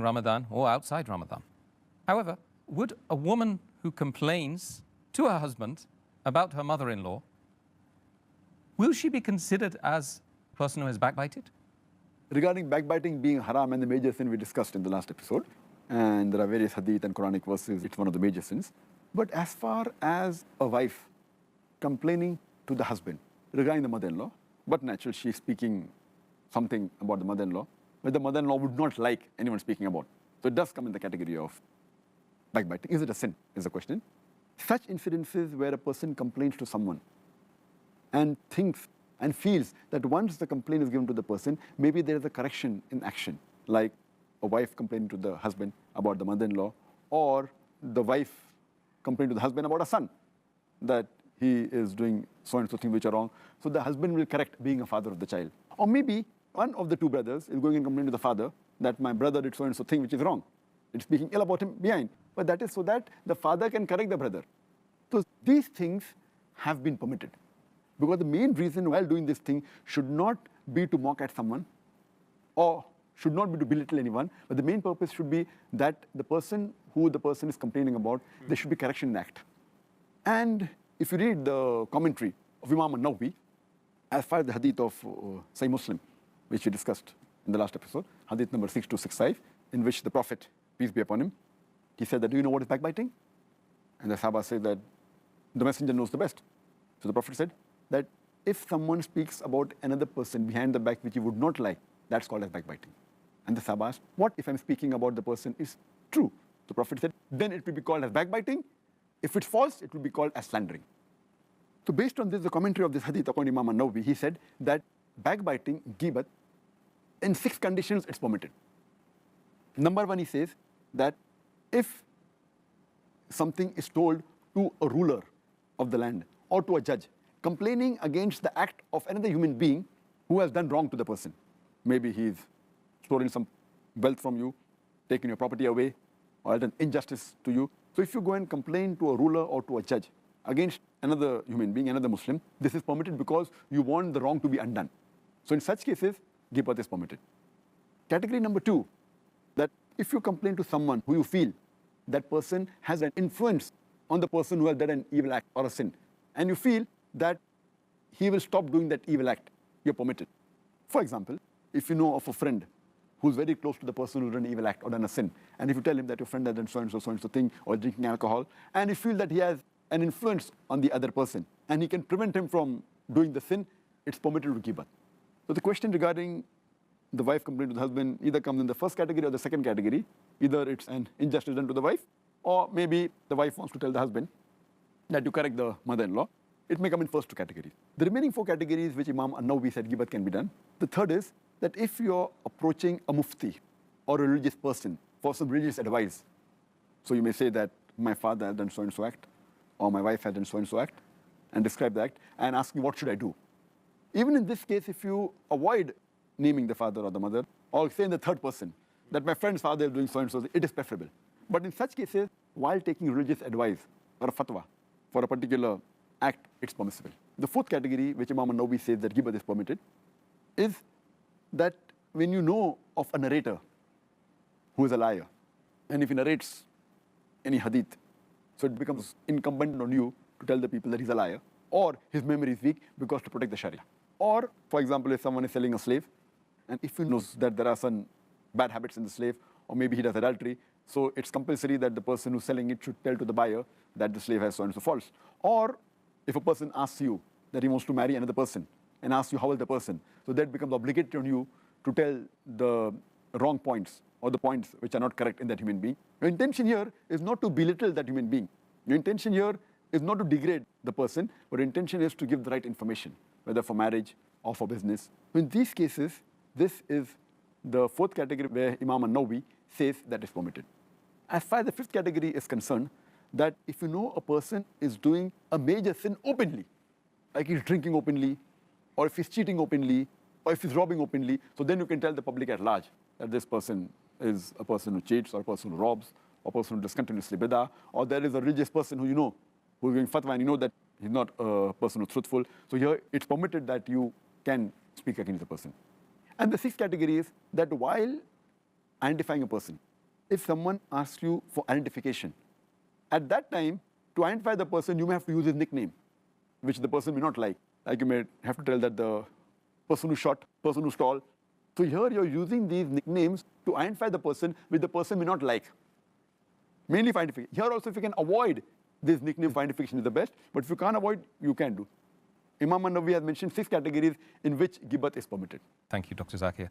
Ramadan or outside Ramadan. However, would a woman who complains to her husband about her mother-in-law, will she be considered as a person who has backbited? Regarding backbiting being haram and the major sin we discussed in the last episode, and there are various hadith and Quranic verses, it's one of the major sins. But as far as a wife complaining to the husband regarding the mother-in-law, but naturally she's speaking something about the mother-in-law, but the mother-in-law would not like anyone speaking about. So it does come in the category of backbiting. Is it a sin, is the question. Such incidences where a person complains to someone and thinks and feels that once the complaint is given to the person, maybe there is a correction in action, like a wife complaining to the husband about the mother-in-law, or the wife complaining to the husband about a son, that he is doing so and so things which are wrong. So the husband will correct, being a father of the child. Or maybe one of the two brothers is going and complaining to the father that my brother did so and so thing which is wrong. It's speaking ill about him behind. But that is so that the father can correct the brother. So these things have been permitted. Because the main reason while doing this thing should not be to mock at someone or should not be to belittle anyone, but the main purpose should be that the person who the person is complaining about, there should be correction in act. And if you read the commentary of Imam an-Nawawi, as far as the hadith of Sahih Muslim, which we discussed in the last episode, hadith number 6265, in which the Prophet, peace be upon him, he said that, do you know what is backbiting? And the Sahaba said that the messenger knows the best. So the Prophet said that if someone speaks about another person behind the back which he would not like, that's called as backbiting. And the Sahaba asked, what if I'm speaking about the person is true? The Prophet said, then it will be called as backbiting. If it's false, it will be called as slandering. So based on this, the commentary of this hadith upon Imam an-Nawawi, he said that backbiting, ghibat, in 6 conditions it's permitted. Number 1, he says that if something is told to a ruler of the land or to a judge, complaining against the act of another human being who has done wrong to the person. Maybe he's stolen some wealth from you, taken your property away, or done injustice to you. So if you go and complain to a ruler or to a judge against another human being, another Muslim, this is permitted because you want the wrong to be undone. So in such cases, ghibat is permitted. Category number 2, that if you complain to someone who you feel that person has an influence on the person who has done an evil act or a sin, and you feel that he will stop doing that evil act, you're permitted. For example, if you know of a friend who's very close to the person who's done an evil act or done a sin, and if you tell him that your friend has done so and so thing, or drinking alcohol, and you feel that he has an influence on the other person, and he can prevent him from doing the sin, it's permitted to ghibat. So the question regarding the wife complaining to the husband either comes in the first category or the second category. Either it's an injustice done to the wife, or maybe the wife wants to tell the husband that you correct the mother-in-law. It may come in first 2 categories. The remaining 4 categories which Imam an-Nawawi said ghibat can be done. The third is that if you're approaching a mufti or a religious person for some religious advice, so you may say that my father has done so and so act, or my wife has done so and so act, and describe the act, and ask me what should I do. Even in this case, if you avoid naming the father or the mother, or say in the third person that my friend's father is doing so and so, it is preferable. But in such cases, while taking religious advice or a fatwa for a particular act, it's permissible. The 4th category, which Imam an-Nawawi says that ghibat is permitted, is that when you know of a narrator who is a liar, and if he narrates any hadith, so it becomes incumbent on you to tell the people that he's a liar, or his memory is weak because to protect the Sharia. Or, for example, if someone is selling a slave, and if he knows that there are some bad habits in the slave, or maybe he does adultery, so it's compulsory that the person who's selling it should tell to the buyer that the slave has so and so faults. Or if a person asks you that he wants to marry another person and asks you how is the person, so that becomes obligatory on you to tell the wrong points or the points which are not correct in that human being. Your intention here is not to belittle that human being. Your intention here is not to degrade the person, but your intention is to give the right information, whether for marriage or for business. In these cases, this is the 4th category where Imam an-Nawawi says that is permitted. As far as the 5th category is concerned, that if you know a person is doing a major sin openly, like he's drinking openly, or if he's cheating openly, or if he's robbing openly, so then you can tell the public at large that this person is a person who cheats, or a person who robs, or a person who does continuously bid'ah, or there is a religious person who you know, who's giving fatwa, and you know that he's not a person who's truthful. So here it's permitted that you can speak against the person. And the 6th category is that while identifying a person, if someone asks you for identification, at that time, to identify the person, you may have to use his nickname, which the person may not like. Like you may have to tell that the person who's short, person who's tall. So here you're using these nicknames to identify the person which the person may not like. Mainly for identification. Here also, if you can avoid this nickname for identification is the best, but if you can't avoid, you can do. Imam an-Nawawi has mentioned 6 categories in which ghibat is permitted. Thank you, Dr. Zakir.